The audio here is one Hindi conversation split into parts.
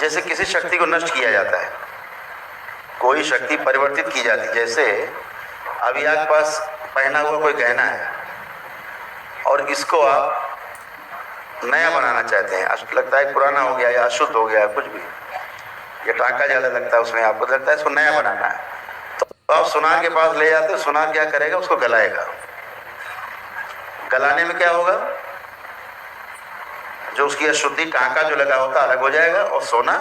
जैसे किसी शक्ति को नष्ट किया जाता है, कोई शक्ति परिवर्तित की जाती है। जैसे अभी आपके पास पहना हुआ कोई गहना है और इसको आप नया बनाना चाहते हैं, लगता है पुराना हो गया या अशुद्ध हो गया, कुछ भी, ये टाका ज्यादा लगता है उसमें, आपको लगता है इसको नया बनाना है, तो आप सुनार के पास ले जाते हो। सुनार क्या करेगा? उसको गलाएगा। गलाने में क्या होगा? जो उसकी अशुद्धि, टाका जो लगा होता अलग हो जाएगा और सोना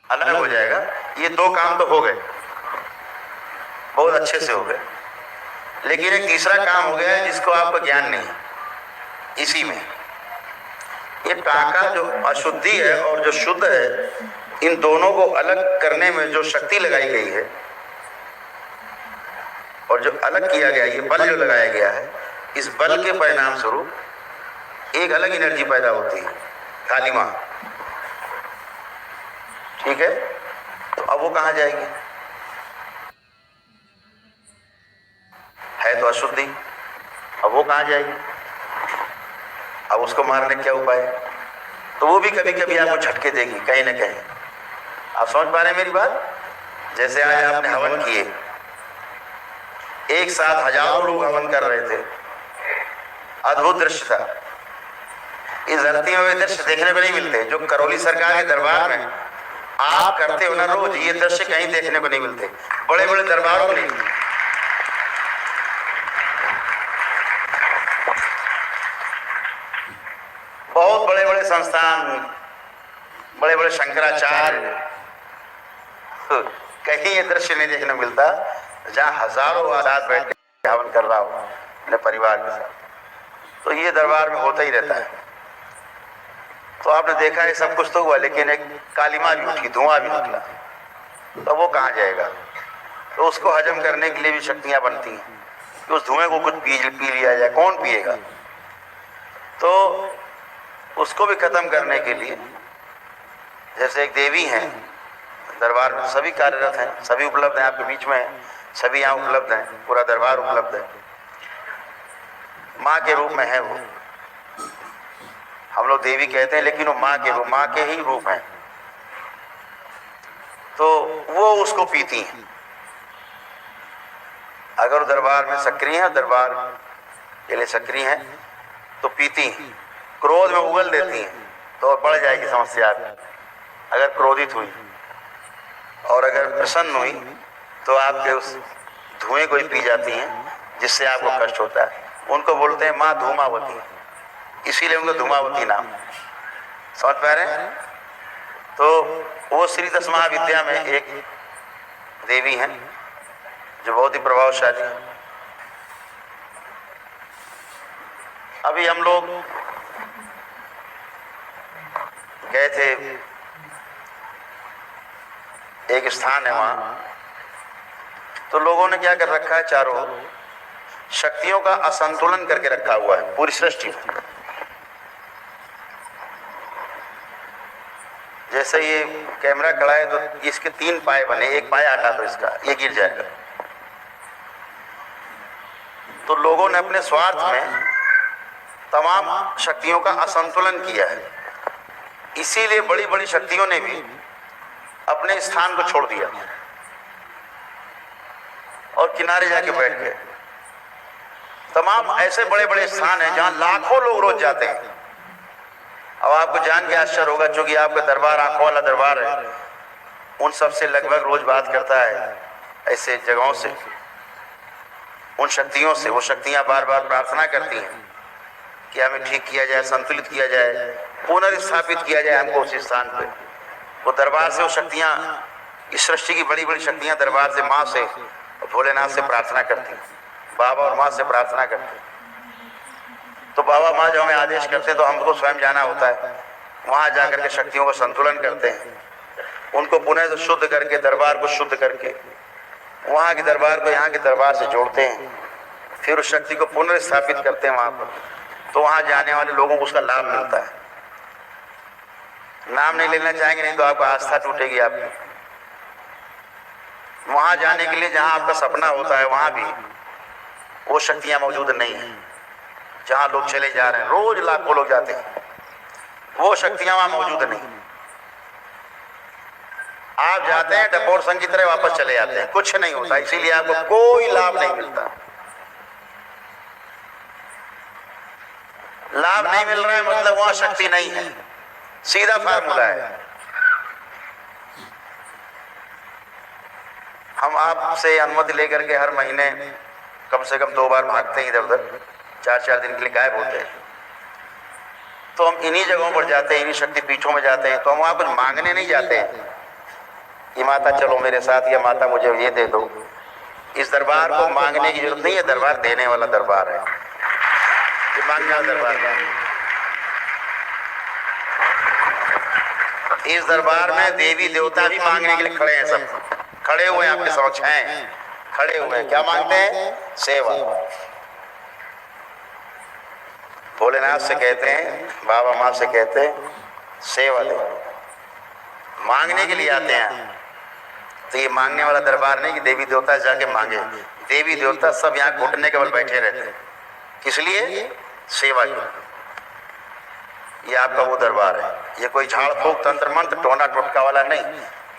अलग हो जाएगा। ये दो काम तो हो गए, बहुत अच्छे से हो गए। लेकिन एक तीसरा काम हो गया है जिसको आपको ज्ञान नहीं है। इसी में ये टाका जो अशुद्धि है और जो शुद्ध है, इन दोनों को अलग करने में जो शक्ति लगाई गई है और जो अलग किया गया, ये बल जो लगाया गया है, इस बल के परिणाम स्वरूप एक अलग एनर्जी पैदा होती है, कालिमा। ठीक है, तो अब वो कहां जाएगी? है तो अशुद्धि, अब वो कहां जाएगी? अब उसको मारने क्या उपाय? तो वो भी कभी कभी आपको झटके देगी कहीं ना कहीं। आप समझ पा रहे हैं मेरी बात? जैसे आज आपने हवन किए, एक साथ हजारों लोग हवन कर रहे थे, अद्भुत दृश्य था। इस धरती में वे दृश्य देखने को नहीं मिलते जो करौली सरकार के दरबार में आप करते हो ना रोज। ये दृश्य कहीं देखने को नहीं मिलते, बड़े बड़े दरबारों में नहीं मिलते। बहुत बड़े बड़े संस्थान, बड़े बड़े शंकराचार्य, कहीं ये दृश्य नहीं देखने मिलता जहां हजारों आदमी बैठ के हवन कर रहा हो अपने परिवार के साथ। तो ये दरबार में होता ही रहता है। तो आपने देखा है सब कुछ तो हुआ, लेकिन एक कालिमा भी उठी, धुआं भी निकला, तो वो कहाँ जाएगा? तो उसको हजम करने के लिए भी शक्तियां बनती हैं कि उस धुएं को कुछ पी लिया जाए। कौन पिएगा? तो उसको भी खत्म करने के लिए, जैसे एक देवी हैं दरबार में, सभी कार्यरत हैं, सभी उपलब्ध हैं, आपके बीच में हैं, सभी यहाँ उपलब्ध हैं, पूरा दरबार उपलब्ध है। माँ के रूप में है वो, हम लोग देवी कहते हैं लेकिन वो माँ के ही रूप हैं। तो वो उसको पीती हैं। अगर दरबार में सक्रिय है, दरबार के लिए सक्रिय है, तो पीती हैं। क्रोध में उगल देती हैं तो बढ़ जाएगी समस्या। अगर क्रोधित हुई और अगर प्रसन्न हुई तो आपके उस धुएं को ही पी जाती हैं, जिससे आपको कष्ट होता है। उनको बोलते हैं माँ धूमावती, इसीलिए उनको धूमावती नाम। समझ पा रहे हैं? तो वो श्री दस महाविद्या में एक देवी हैं जो बहुत ही प्रभावशाली है। अभी हम लोग गए थे, एक स्थान है वहां, तो लोगों ने क्या कर रखा है, चारों शक्तियों का असंतुलन करके रखा हुआ है पूरी सृष्टि में। जैसे ये कैमरा खड़ा है तो इसके 3 पाए बने, एक पाया हटा तो इसका ये गिर जाएगा। तो लोगों ने अपने स्वार्थ में तमाम शक्तियों का असंतुलन किया है। इसीलिए बड़ी बड़ी शक्तियों ने भी अपने स्थान को छोड़ दिया और किनारे जाके बैठ गए। तमाम ऐसे बड़े बड़े स्थान हैं जहां लाखों लोग रोज जाते हैं। अब आपको जान के आश्चर्य होगा, क्योंकि आपका दरबार आंखों वाला दरबार है, उन सब से लगभग रोज बात करता है, ऐसे जगहों से, उन शक्तियों से। वो शक्तियां बार बार प्रार्थना करती हैं कि हमें ठीक किया जाए, संतुलित किया जाए, पुनर्स्थापित किया जाए हमको उस स्थान पे। वो दरबार से वो शक्तियां, इस सृष्टि की बड़ी बड़ी शक्तियां दरबार से, माँ से, भोलेनाथ से प्रार्थना करती हैं, बाबा और माँ से प्रार्थना करते हैं। तो बाबा माँ जो हमें आदेश करते हैं तो हमको स्वयं जाना होता है, वहां जाकर के शक्तियों का संतुलन करते हैं, उनको पुनः से शुद्ध करके, दरबार को शुद्ध करके, वहां के दरबार को यहाँ के दरबार से जोड़ते हैं, फिर उस शक्ति को पुनर्स्थापित करते हैं वहां पर। तो वहां जाने वाले लोगों को उसका लाभ मिलता है। नाम नहीं लेना चाहेंगे, नहीं तो आपको आस्था टूटेगी आपकी। वहां जाने के लिए जहां आपका सपना होता है, वहां भी वो शक्तियां मौजूद नहीं है जहां लोग चले जा रहे हैं। रोज लाखों लोग जाते हैं, वो शक्तियां वहां मौजूद नहीं। आप जाते हैं डपोर संघ की तरह वापस चले जाते हैं, कुछ नहीं होता, इसीलिए आपको कोई लाभ नहीं मिलता। लाभ नहीं मिल रहा है मतलब वहां शक्ति नहीं है, सीधा फार्मूला है। हम आपसे अनुमति लेकर के हर महीने कम से कम 2 बार भागते हैं इधर उधर, 4-4 दिन के लिए गायब होते हैं। तो हम इन्हीं जगहों पर जाते हैं, इन्हीं शक्ति पीठों में जाते हैं। तो हम वहां कुछ मांगने नहीं जाते हैं कि माता चलो मेरे साथ या माता मुझे ये दे दो। इस दरबार को मांगने की जरूरत नहीं है, दरबार देने वाला दरबार है, ये मांगने वाला दरबार नहीं। इस दरबार में देवी देवता भी मांगने के लिए खड़े हैं, सब खड़े हुए हैं आपके समक्ष हैं, खड़े हुए हैं। क्या मांगते हैं? सेवा। भोलेनाथ से कहते हैं, बाबा माँ से कहते हैं सेवा दे, मांगने के लिए आते हैं। तो ये मांगने वाला दरबार नहीं कि देवी देवता जाके मांगे, देवी देवता सब यहाँ घुटने के बल बैठे रहते हैं। किस लिए? सेवा की। ये आपका वो दरबार है, ये कोई झाड़ फूक तंत्र मंत्र टोना टोटका वाला नहीं।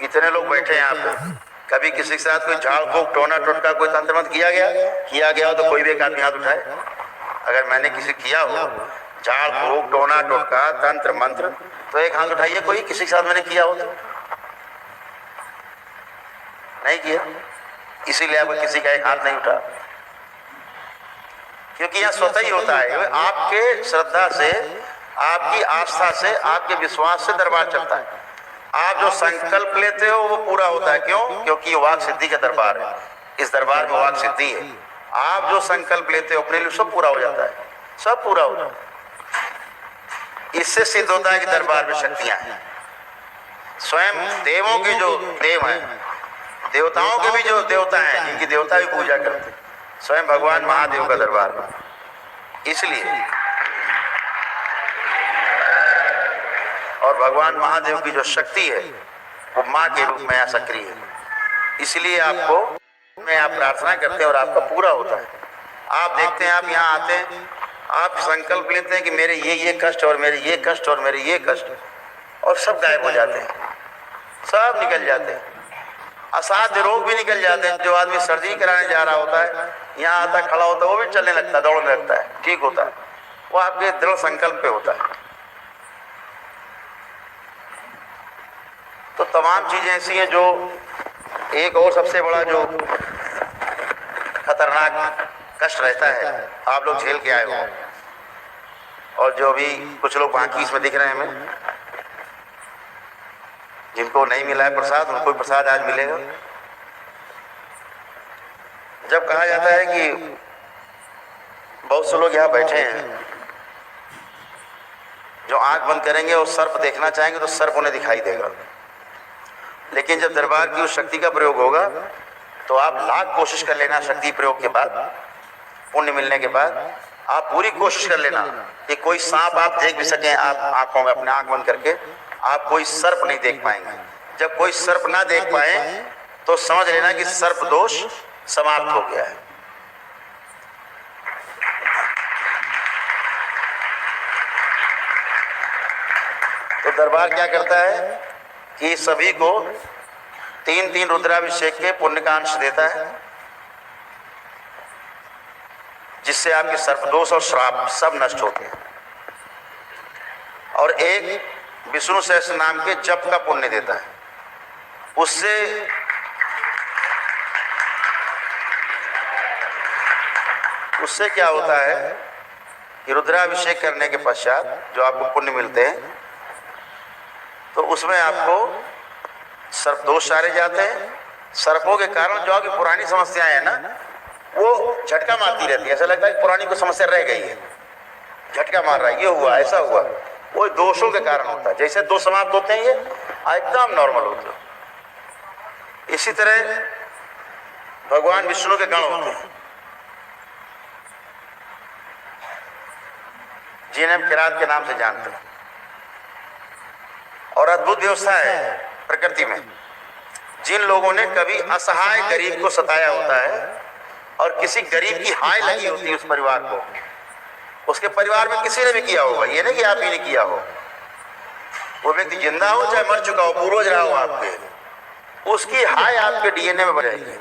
इतने लोग बैठे हैं यहाँ पे, कभी किसी के साथ कोई झाड़ फूक टोना टोटका कोई तंत्र मंत्र किया गया हो तो कोई भी एक आदमी हाथ उठाए। अगर मैंने किसी किया हो झाड़ फूक टोना टोटका तंत्र मंत्र तो एक हाथ उठाइए। कोई किसी के साथ मैंने किया हो तो नहीं किया, इसीलिए आपको किसी का एक हाथ नहीं उठा, क्योंकि यह स्वतः ही होता है। आपके श्रद्धा से, आपकी आस्था से, आपके विश्वास से दरबार चलता है। आप जो संकल्प लेते हो वो पूरा होता है। क्यों? क्योंकि ये वाक सिद्धि का दरबार है, इस दरबार में वाक सिद्धि है। आप जो संकल्प लेते हो अपने लिए सब पूरा हो जाता है, सब पूरा हो जाता है। इससे सिद्ध होता है कि दरबार में शक्तियां हैं। स्वयं देवों के जो देव हैं, देवताओं के भी जो देवता हैं, जिनकी देवता भी पूजा करते हैं, स्वयं भगवान महादेव का दरबार में। इसलिए और भगवान महादेव की जो शक्ति है वो माँ के रूप में यहाँ सक्रिय है। इसलिए आपको में आप प्रार्थना करते हैं और आपका पूरा होता है। आप देखते हैं, आप यहाँ आते हैं, आप संकल्प लेते हैं कि मेरे ये कष्ट और मेरे ये कष्ट और मेरे ये कष्ट, और सब गायब हो जाते हैं, सब निकल जाते हैं। असाध्य रोग भी निकल जाते हैं। जो आदमी सर्जरी कराने जा रहा होता है, यहाँ आता खड़ा होता है, वो भी चलने लगता है, दौड़ने लगता है, ठीक होता है। वो आपके दृढ़ संकल्प पे होता है। तो तमाम चीजें ऐसी हैं जो एक और सबसे बड़ा जो खतरनाक कष्ट रहता है आप लोग झेल के आए हो, और जो भी कुछ लोग बाकी इसमें दिख रहे हैं हमें, जिनको नहीं मिला है प्रसाद, उनको प्रसाद आज मिलेगा। जब कहा जाता है कि बहुत से लोग यहाँ बैठे हैं जो आंख बंद करेंगे और सर्प देखना चाहेंगे तो सर्प उन्हें दिखाई देगा, लेकिन जब दरबार की उस शक्ति का प्रयोग होगा तो आप लाख कोशिश कर लेना, शक्ति प्रयोग के बाद, पुण्य मिलने के बाद आप पूरी कोशिश कर लेना कि कोई सांप आप देख भी सकें। आप आंखों में अपने आंख बंद करके आप कोई सर्प नहीं देख पाएंगे। जब कोई सर्प ना देख पाए तो समझ लेना कि सर्प दोष समाप्त हो गया है। तो दरबार क्या करता है कि सभी को 3-3 रुद्राभिषेक के पुण्य का अंश देता है, जिससे आपके सर्पदोष और श्राप सब नष्ट होते हैं। और एक विष्णु सहस्त्र नाम के जप का पुण्य देता है, उससे क्या होता है कि रुद्राभिषेक करने के पश्चात जो आपको पुण्य मिलते हैं तो उसमें आपको सर्पदोष सारे जाते हैं। सर्पों के कारण जो आपकी पुरानी समस्याएं हैं ना, वो झटका मारती रहती है। ऐसा लगता है कि पुरानी कोई समस्या रह गई है, झटका मार रहा है, ये हुआ ऐसा हुआ, वो दोषों के कारण होता है। जैसे दोष समाप्त होते हैं ये एकदम नॉर्मल होते हैं। इसी तरह भगवान विष्णु के गण होते हैं, जिन्हें हम किरात के नाम से जानते हैं। और अद्भुत व्यवस्था है प्रकृति में। जिन लोगों ने कभी असहाय गरीब को सताया होता है और किसी गरीब की हाय लगी होती है उस परिवार को, उसके परिवार में किसी ने भी किया होगा, ये नहीं कि आप ही ने किया हो, वो व्यक्ति जिंदा हो चाहे मर चुका हो, पूर्वज रहा हो आपके, उसकी हाय आपके डीएनए में बढ़ेगी।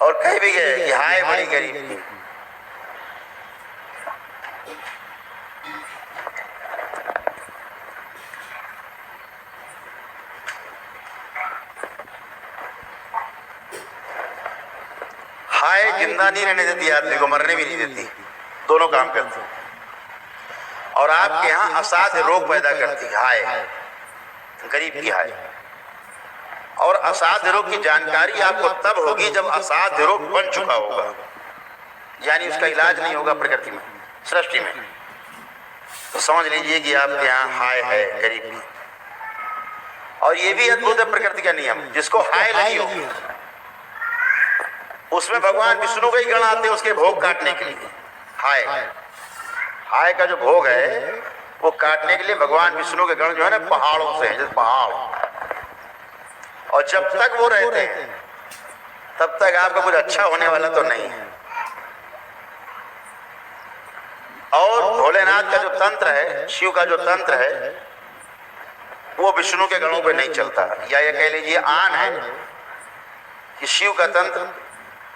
और कहीं भी गए कि हाय बड़ी गरीब की, हाय जिंदा नहीं रहने देती आदमी को, मरने भी नहीं देती, दोनों काम करती। और आपके यहाँ असाध्य रोग पैदा करती हाय, गरीब की हाय। और असाध्य रोग की जानकारी आपको तब होगी जब असाध्य रोग बन चुका होगा, यानी उसका इलाज नहीं होगा प्रकृति में, सृष्टि में। तो समझ लीजिए कि आपके यहाँ हाय है गरीब की। और ये भी अद्भुत है प्रकृति का नियम, जिसको हाय लगी हो उसमें भगवान विष्णु के ही गण आते हैं उसके भोग काटने के लिए। हाय हाय का जो भोग है वो काटने के लिए भगवान विष्णु के गण जो है ना पहाड़ों से, जैसे पहाड़। और जब तक वो रहते हैं तब तक आपका कुछ अच्छा होने वाला तो नहीं है। और भोलेनाथ का जो तंत्र है, शिव का जो तंत्र है, वो विष्णु के गणों पे नहीं चलता। या ये कह लीजिए आन है कि शिव का तंत्र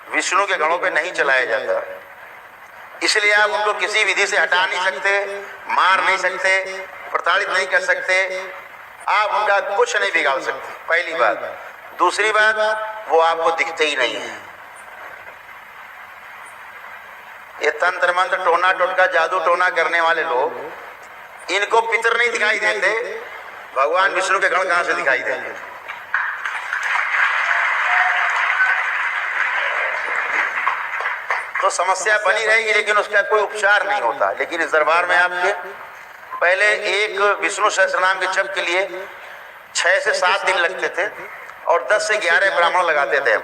विष्णु के गणों पे नहीं चलाया जाता। इसलिए आप उनको किसी विधि से हटा नहीं सकते, मार नहीं सकते, प्रताड़ित नहीं कर सकते, आप उनका कुछ नहीं बिगाड़ सकते, पहली बात। दूसरी बात, वो आपको दिखते ही नहीं है। ये तंत्र मंत्र टोना टोटका जादू टोना करने वाले लोग, इनको पितर नहीं दिखाई देते, भगवान विष्णु के गण कहां से दिखाई देंगे। तो समस्या बनी रहेगी, लेकिन उसका कोई उपचार नहीं होता। लेकिन इस दरबार में आपके पहले एक विष्णु सहस्त्रनाम के जप के लिए 6 से 7 दिन लगते थे और 10 से 11 ब्राह्मण लगाते थे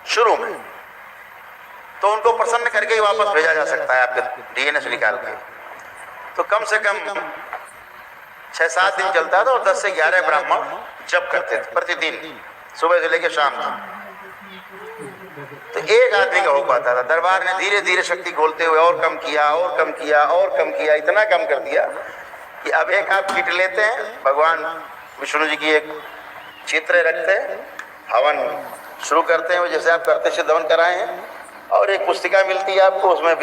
शुरू में। तो उनको प्रसन्न करके ही वापस भेजा जा सकता है आपके डीएनए से निकाल के। तो कम से कम 6-7 दिन चलता था और 10 से 11 ब्राह्मण जप करते थे प्रतिदिन, सुबह से लेकर शाम तक। तो एक आदमी का हो पाता था। दरबार ने धीरे धीरे शक्ति खोलते हुए और कम किया और कम किया और कम किया, इतना कम कर दिया कि अब एक आप किट लेते हैं, भगवान विष्णु जी की एक चित्र रखते हैं, हवन शुरू करते हैं जैसे आप करते से दमन कराए हैं, और एक पुस्तिका मिलती है आपको, उसमें